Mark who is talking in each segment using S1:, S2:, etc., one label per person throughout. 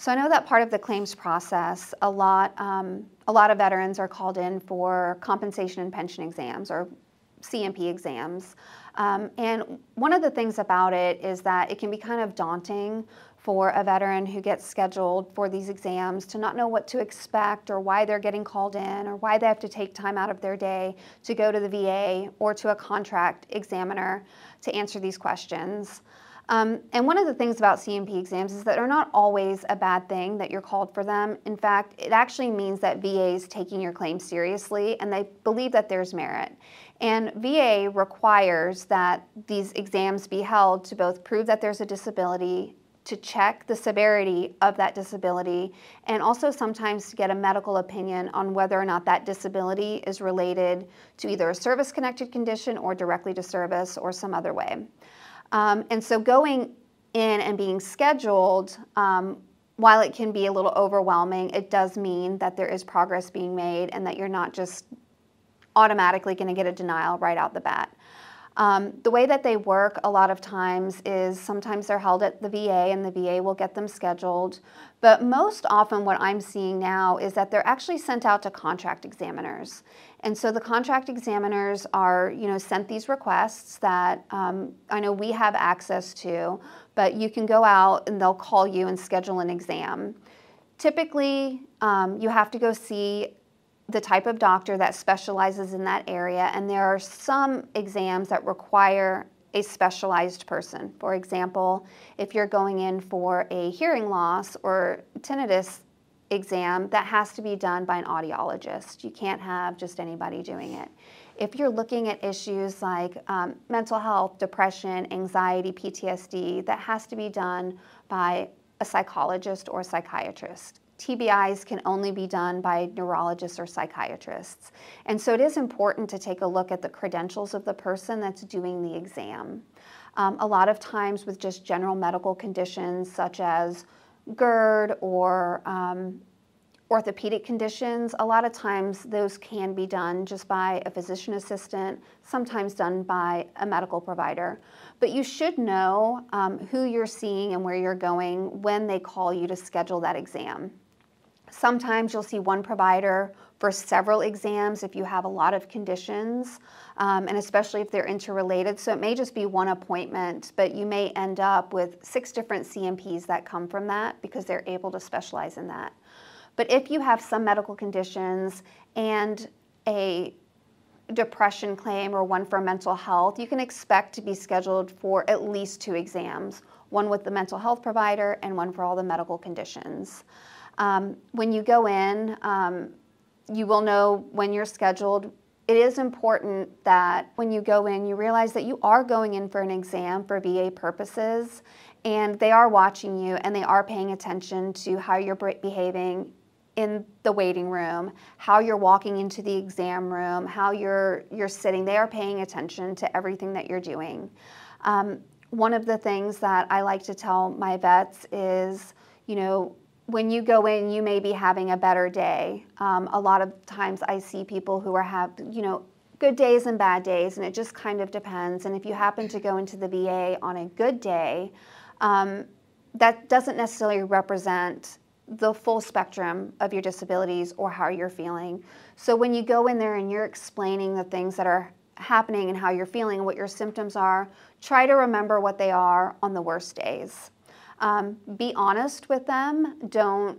S1: So I know that part of the claims process, a lot of veterans are called in for compensation and pension exams or CMP exams. And one of the things about it is that it can be kind of daunting for a veteran who gets scheduled for these exams to not know what to expect or why they're getting called in or why they have to take time out of their day to go to the VA or to a contract examiner to answer these questions. And one of the things about CMP exams is that they're not always a bad thing that you're called for them. In fact, it actually means that VA is taking your claim seriously and they believe that there's merit. And VA requires that these exams be held to both prove that there's a disability, to check the severity of that disability, and also sometimes to get a medical opinion on whether or not that disability is related to either a service-connected condition or directly to service or some other way. And so going in and being scheduled, while it can be a little overwhelming, it does mean that there is progress being made and that you're not just automatically going to get a denial right out the bat. The way that they work a lot of times is sometimes they're held at the VA and the VA will get them scheduled. But most often what I'm seeing now is that they're actually sent out to contract examiners. And so the contract examiners are, sent these requests that I know we have access to, but you can go out and they'll call you and schedule an exam. Typically, you have to go see the type of doctor that specializes in that area, and there are some exams that require a specialized person. For example, if you're going in for a hearing loss or tinnitus exam, that has to be done by an audiologist. You can't have just anybody doing it. If you're looking at issues like mental health, depression, anxiety, PTSD, that has to be done by a psychologist or a psychiatrist. TBIs can only be done by neurologists or psychiatrists. And so it is important to take a look at the credentials of the person that's doing the exam. A lot of times with just general medical conditions such as GERD or orthopedic conditions, a lot of times those can be done just by a physician assistant, sometimes done by a medical provider. But you should know who you're seeing and where you're going when they call you to schedule that exam. Sometimes you'll see one provider for several exams if you have a lot of conditions, and especially if they're interrelated. So it may just be one appointment, but you may end up with 6 different CMPs that come from that because they're able to specialize in that. But if you have some medical conditions and a depression claim or one for mental health, you can expect to be scheduled for at least 2 exams, one with the mental health provider and one for all the medical conditions. When you go in, you will know when you're scheduled. It is important that when you go in, you realize that you are going in for an exam for VA purposes, and they are watching you and they are paying attention to how you're behaving in the waiting room, how you're walking into the exam room, how you're sitting. They are paying attention to everything that you're doing. One of the things that I like to tell my vets is, when you go in, you may be having a better day. A lot of times I see people who have, good days and bad days, and it just kind of depends. And if you happen to go into the VA on a good day, that doesn't necessarily represent the full spectrum of your disabilities or how you're feeling. So when you go in there and you're explaining the things that are happening and how you're feeling and what your symptoms are, try to remember what they are on the worst days. Be honest with them. Don't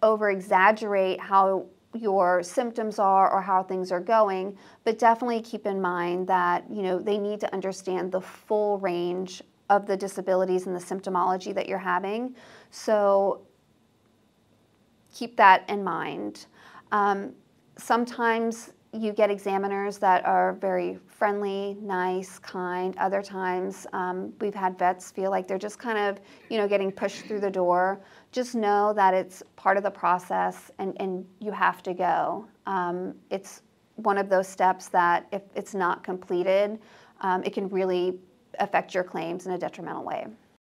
S1: over-exaggerate how your symptoms are or how things are going, but definitely keep in mind that, they need to understand the full range of the disabilities and the symptomology that you're having. So keep that in mind. Sometimes you get examiners that are very friendly, nice, kind. Other times we've had vets feel like they're just kind of, getting pushed through the door. Just know that it's part of the process and you have to go. It's one of those steps that if it's not completed, it can really affect your claims in a detrimental way.